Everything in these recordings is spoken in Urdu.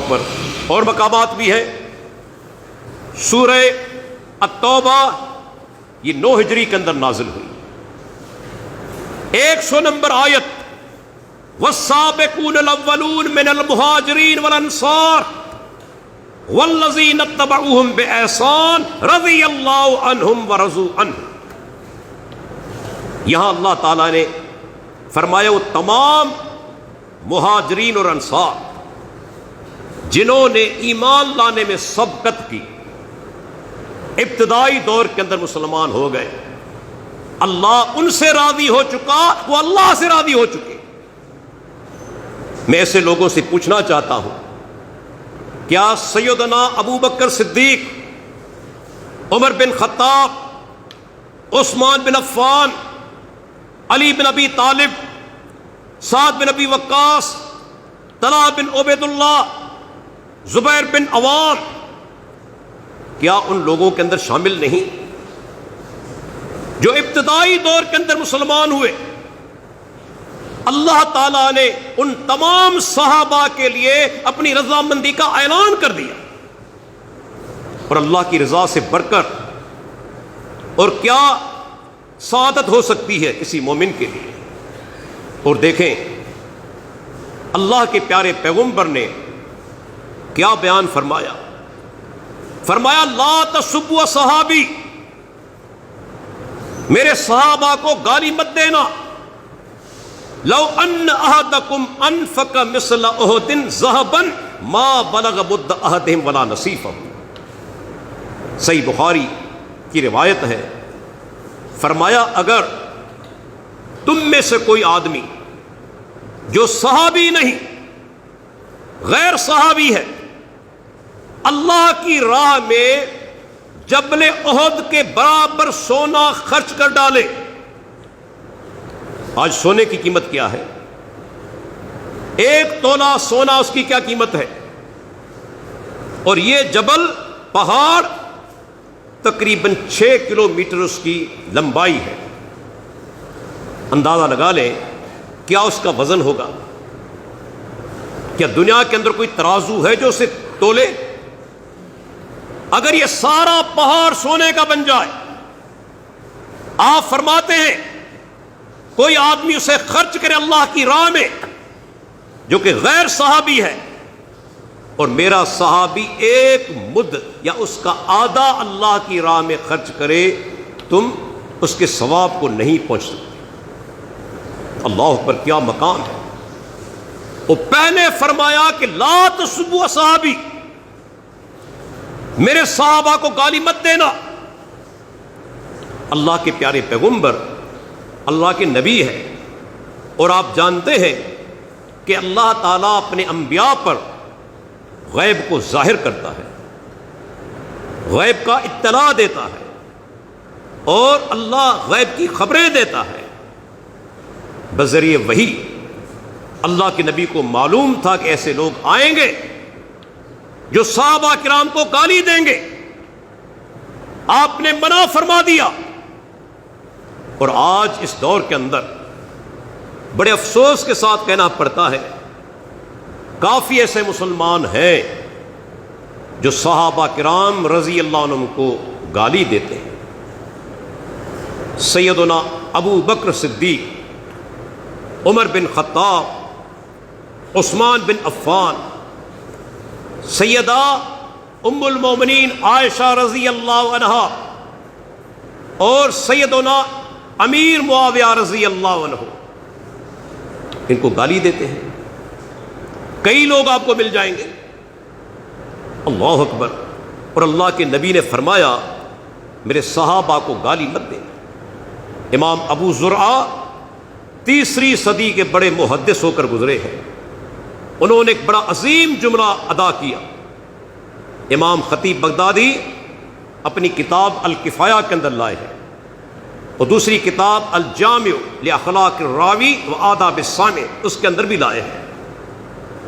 اکبر. اور مقامات بھی ہیں. سورہ التوبہ یہ 9 ہجری کے اندر نازل ہوئی. 100 نمبر آیت والسابقون الاولون من المہاجرین والانصار والذین اتبعوہم بإحسان رضی اللہ عنہم ورضوا عنہ. یہاں اللہ تعالیٰ نے فرمایا وہ تمام مہاجرین اور انصار جنہوں نے ایمان لانے میں سبقت کی، ابتدائی دور کے اندر مسلمان ہو گئے، اللہ ان سے راضی ہو چکا، وہ اللہ سے راضی ہو چکے. میں ایسے لوگوں سے پوچھنا چاہتا ہوں، کیا سیدنا ابو بکر صدیق، عمر بن خطاب، عثمان بن عفان، علی بن ابی طالب، سعد بن ابی وقاص، طلحہ بن عبید اللہ، زبیر بن عوام، کیا ان لوگوں کے اندر شامل نہیں جو ابتدائی دور کے اندر مسلمان ہوئے؟ اللہ تعالیٰ نے ان تمام صحابہ کے لیے اپنی رضامندی کا اعلان کر دیا. اور اللہ کی رضا سے بڑھ کر اور کیا سعادت ہو سکتی ہے کسی مومن کے لیے؟ اور دیکھیں اللہ کے پیارے پیغمبر نے کیا بیان فرمایا. فرمایا لا تسبوا صحابی، میرے صحابہ کو گالی مت دینا. لو ان احدکم انفق مثل احد ذهبا ما بلغ مد احدهم ولا نصیفہ. صحیح بخاری کی روایت ہے. فرمایا اگر تم میں سے کوئی آدمی جو صحابی نہیں، غیر صحابی ہے، اللہ کی راہ میں جبل احد کے برابر سونا خرچ کر ڈالے. آج سونے کی قیمت کیا ہے؟ 1 تولہ سونا اس کی کیا قیمت ہے؟ اور یہ جبل پہاڑ تقریباً 6 کلومیٹر اس کی لمبائی ہے. اندازہ لگا لیں کیا اس کا وزن ہوگا. کیا دنیا کے اندر کوئی ترازو ہے جو اسے تولے؟ اگر یہ سارا پہاڑ سونے کا بن جائے، آپ فرماتے ہیں کوئی آدمی اسے خرچ کرے اللہ کی راہ میں جو کہ غیر صحابی ہے، اور میرا صحابی 1 مد یا اس کا آدھا اللہ کی راہ میں خرچ کرے، تم اس کے ثواب کو نہیں پہنچ سکتے. اللہ اکبر، کیا مقام ہے. وہ پہلے فرمایا کہ لا تسبوا صحابی، میرے صحابہ کو گالی مت دینا. اللہ کے پیارے پیغمبر اللہ کے نبی ہے، اور آپ جانتے ہیں کہ اللہ تعالیٰ اپنے انبیاء پر غیب کو ظاہر کرتا ہے، غیب کا اطلاع دیتا ہے، اور اللہ غیب کی خبریں دیتا ہے. بذریعہ وحی اللہ کے نبی کو معلوم تھا کہ ایسے لوگ آئیں گے جو صحابہ کرام کو گالی دیں گے. آپ نے منع فرما دیا. اور آج اس دور کے اندر بڑے افسوس کے ساتھ کہنا پڑتا ہے کافی ایسے مسلمان ہیں جو صحابہ کرام رضی اللہ عنہم کو گالی دیتے ہیں. سیدنا ابو بکر صدیق، عمر بن خطاب، عثمان بن عفان، سیدہ ام المومنین عائشہ رضی اللہ عنہا، اور سیدنا امیر معاویہ رضی اللہ عنہ، ان کو گالی دیتے ہیں. کئی لوگ آپ کو مل جائیں گے. اللہ اکبر. اور اللہ کے نبی نے فرمایا میرے صحابہ کو گالی مت دینا. امام ابو زرعہ 3 صدی کے بڑے محدث ہو کر گزرے ہیں. انہوں نے ایک بڑا عظیم جملہ ادا کیا. امام خطیب بغدادی اپنی کتاب الکفایہ کے اندر لائے ہیں، اور دوسری کتاب الجامع لاخلاق الراوی و آداب السامع اس کے اندر بھی لائے ہیں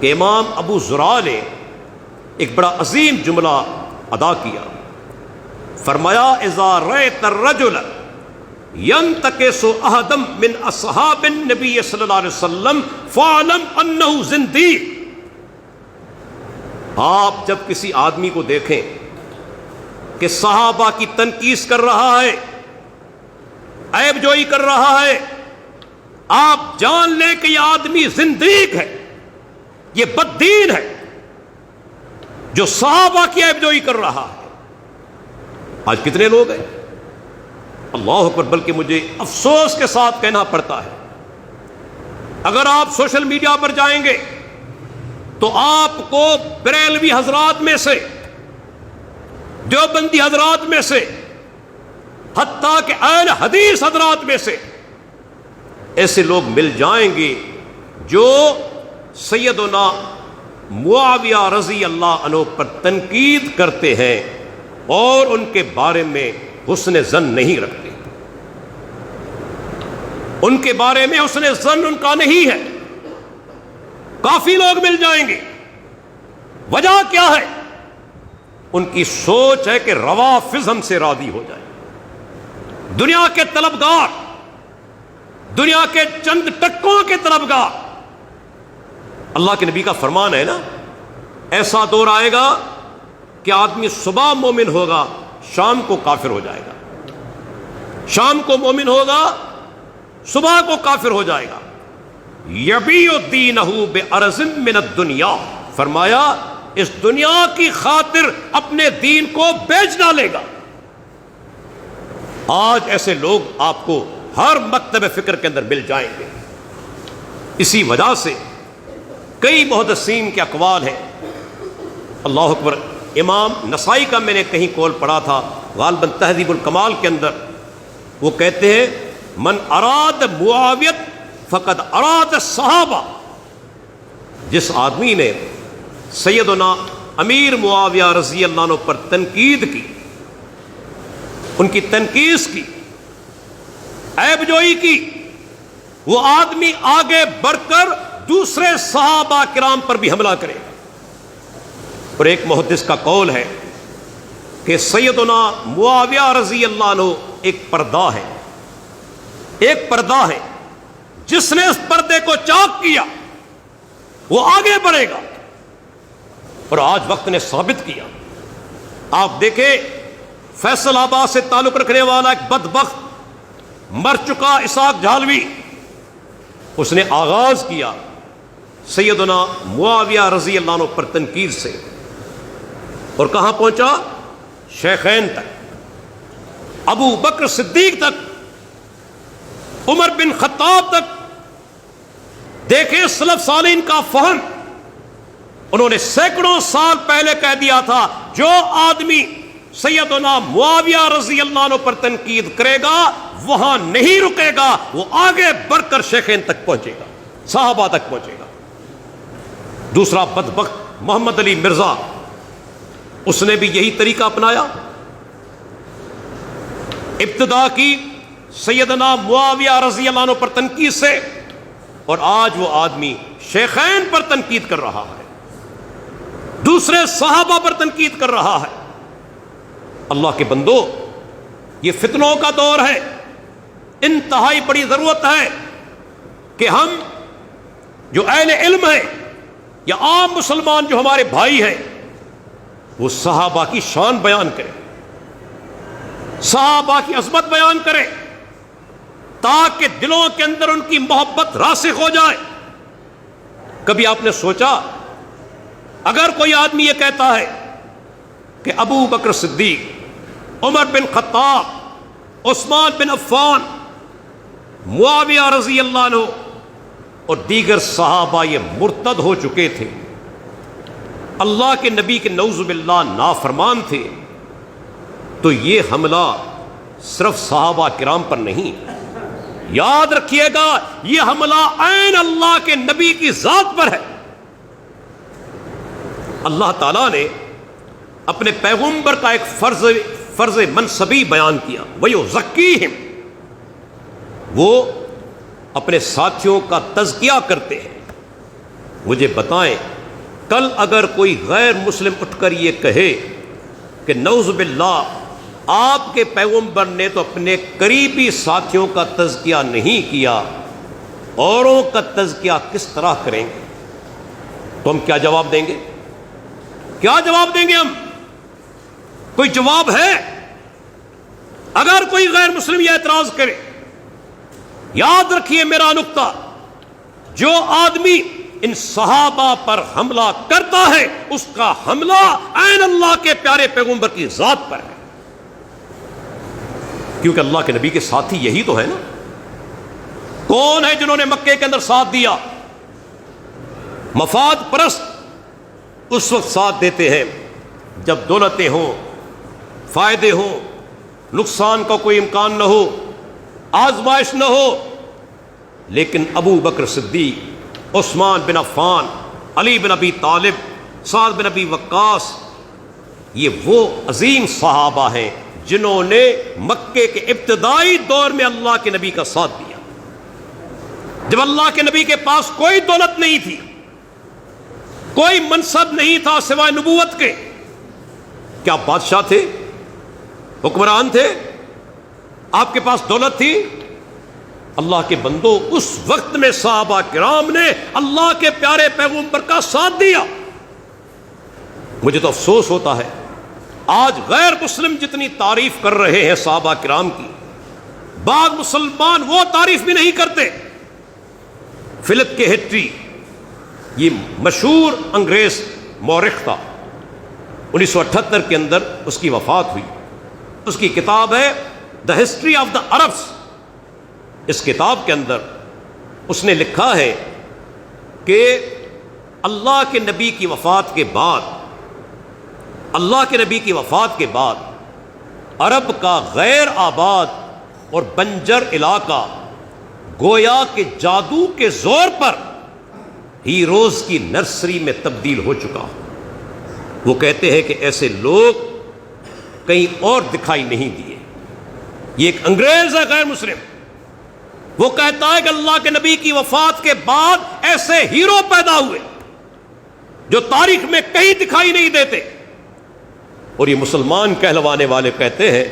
کہ امام ابو زرعہ نے ایک بڑا عظیم جملہ ادا کیا. فرمایا اذا رأیت الرجل ينتقص احدا من اصحاب النبی صلی اللہ علیہ وسلم فاعلم انه زندیق. آپ جب کسی آدمی کو دیکھیں کہ صحابہ کی تنقید کر رہا ہے، عیب جوئی کر رہا ہے، آپ جان لیں کہ یہ آدمی زندیق ہے، یہ بددین ہے جو صحابہ کی عیب جوئی کر رہا ہے۔ آج کتنے لوگ ہیں، اللہ اکبر، بلکہ مجھے افسوس کے ساتھ کہنا پڑتا ہے، اگر آپ سوشل میڈیا پر جائیں گے تو آپ کو بریلوی حضرات میں سے، دیوبندی حضرات میں سے، حتیٰ کہ اہل حدیث حضرات میں سے ایسے لوگ مل جائیں گے جو سیدنا معاویہ رضی اللہ عنہ پر تنقید کرتے ہیں اور ان کے بارے میں حسن ظن نہیں رکھتے، ان کے بارے میں حسن ظن ان کا نہیں ہے۔ کافی لوگ مل جائیں گے، وجہ کیا ہے؟ ان کی سوچ ہے کہ روافض ہم سے راضی ہو جائیں، دنیا کے طلبگار، دنیا کے چند ٹکوں کے طلبگار۔ اللہ کے نبی کا فرمان ہے نا، ایسا دور آئے گا کہ آدمی صبح مومن ہوگا، شام کو کافر ہو جائے گا، شام کو مومن ہوگا، صبح کو کافر ہو جائے گا۔ یبیع دینہ بعرض من الدنیا، فرمایا اس دنیا کی خاطر اپنے دین کو بیچ ڈالے گا۔ آج ایسے لوگ آپ کو ہر مکتب فکر کے اندر مل جائیں گے۔ اسی وجہ سے کئی محدثین کے اقوال ہیں، اللہ اکبر، امام نسائی کا میں نے کہیں قول پڑھا تھا، غالباً تہذیب الکمال کے اندر، وہ کہتے ہیں من اراد معاویت فقد اراد الصحابہ، جس آدمی نے سیدنا امیر معاویہ رضی اللہ عنہ پر تنقید کی، ان کی تنقید کی، عیب جوئی کی، وہ آدمی آگے بڑھ کر دوسرے صحابہ کرام پر بھی حملہ کرے گا۔ اور ایک محدث کا قول ہے کہ سیدنا معاویہ رضی اللہ عنہ ایک پردہ ہے، ایک پردہ ہے، جس نے اس پردے کو چاک کیا وہ آگے بڑھے گا۔ اور آج وقت نے ثابت کیا، آپ دیکھیں فیصل آباد سے تعلق رکھنے والا ایک بدبخت مر چکا اسحاق جھالوی، اس نے آغاز کیا سیدنا معاویہ رضی اللہ عنہ پر تنقید سے، اور کہاں پہنچا؟ شیخین تک، ابو بکر صدیق تک، عمر بن خطاب تک۔ دیکھیں سلف صالحین کا فہم، انہوں نے سینکڑوں سال پہلے کہہ دیا تھا جو آدمی سیدنا معاویہ رضی اللہ عنہ پر تنقید کرے گا وہاں نہیں رکے گا، وہ آگے بڑھ کر شیخین تک پہنچے گا، صحابہ تک پہنچے گا۔ دوسرا بدبخت محمد علی مرزا، اس نے بھی یہی طریقہ اپنایا، ابتدا کی سیدنا معاویہ رضی اللہ عنہ پر تنقید سے، اور آج وہ آدمی شیخین پر تنقید کر رہا ہے، دوسرے صحابہ پر تنقید کر رہا ہے۔ اللہ کے بندو، یہ فتنوں کا دور ہے، انتہائی بڑی ضرورت ہے کہ ہم جو اہل علم ہیں یا عام مسلمان جو ہمارے بھائی ہیں، وہ صحابہ کی شان بیان کریں، صحابہ کی عظمت بیان کریں، تاکہ دلوں کے اندر ان کی محبت راسخ ہو جائے۔ کبھی آپ نے سوچا اگر کوئی آدمی یہ کہتا ہے کہ ابو بکر صدیق، عمر بن خطاب، عثمان بن عفان، معاویہ رضی اللہ عنہ اور دیگر صحابہ یہ مرتد ہو چکے تھے، اللہ کے نبی کے نعوذ باللہ نافرمان تھے، تو یہ حملہ صرف صحابہ کرام پر نہیں، یاد رکھیے گا یہ حملہ عین اللہ کے نبی کی ذات پر ہے۔ اللہ تعالیٰ نے اپنے پیغمبر کا ایک فرض منصبی بیان کیا، وَيُزَكِّيهِمْ، وہ اپنے ساتھیوں کا تزکیہ کرتے ہیں۔ مجھے بتائیں کل اگر کوئی غیر مسلم اٹھ کر یہ کہے کہ نعوذ باللہ آپ کے پیغمبر نے تو اپنے قریبی ساتھیوں کا تزکیہ نہیں کیا، اوروں کا تزکیہ کس طرح کریں گے، تو ہم کیا جواب دیں گے؟ کیا جواب دیں گے ہم؟ کوئی جواب ہے؟ اگر کوئی غیر مسلم یہ اعتراض کرے، یاد رکھیے میرا نقطہ، جو آدمی ان صحابہ پر حملہ کرتا ہے اس کا حملہ عین اللہ کے پیارے پیغمبر کی ذات پر ہے، کیونکہ اللہ کے نبی کے ساتھی یہی تو ہے نا۔ کون ہے جنہوں نے مکے کے اندر ساتھ دیا؟ مفاد پرست اس وقت ساتھ دیتے ہیں جب دولتیں ہوں، فائدے ہوں، نقصان کا کوئی امکان نہ ہو، آزمائش نہ ہو۔ لیکن ابو بکر صدیق، عثمان بن عفان، علی بن ابی طالب، سعد بن ابی وقاص، یہ وہ عظیم صحابہ ہیں جنہوں نے مکے کے ابتدائی دور میں اللہ کے نبی کا ساتھ دیا، جب اللہ کے نبی کے پاس کوئی دولت نہیں تھی، کوئی منصب نہیں تھا سوائے نبوت کے۔ کیا بادشاہ تھے؟ حکمران تھے؟ آپ کے پاس دولت تھی؟ اللہ کے بندو، اس وقت میں صحابہ کرام نے اللہ کے پیارے پیغمبر کا ساتھ دیا۔ مجھے تو افسوس ہوتا ہے آج غیر مسلم جتنی تعریف کر رہے ہیں صحابہ کرام کی، بعض مسلمان وہ تعریف بھی نہیں کرتے۔ فلپ کے ہٹری، یہ مشہور انگریز مورخ تھا، 1978 کے اندر اس کی وفات ہوئی۔ اس کی کتاب ہے the history of the Arabs. اس کتاب کے اندر اس نے لکھا ہے کہ اللہ کے نبی کی وفات کے بعد، عرب کا غیر آباد اور بنجر علاقہ گویا کہ جادو کے زور پر ہیروز کی نرسری میں تبدیل ہو چکا۔ وہ کہتے ہیں کہ ایسے لوگ کہیں اور دکھائی نہیں دیے۔ یہ ایک انگریز ہے غیر مسلم، وہ کہتا ہے کہ اللہ کے نبی کی وفات کے بعد ایسے ہیرو پیدا ہوئے جو تاریخ میں کہیں دکھائی نہیں دیتے، اور یہ مسلمان کہلوانے والے کہتے ہیں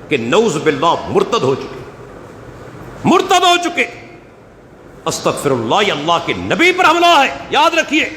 کہ نعوذ باللہ مرتد ہو چکے۔ استغفر اللہ، یہ اللہ کے نبی پر حملہ ہے، یاد رکھیے۔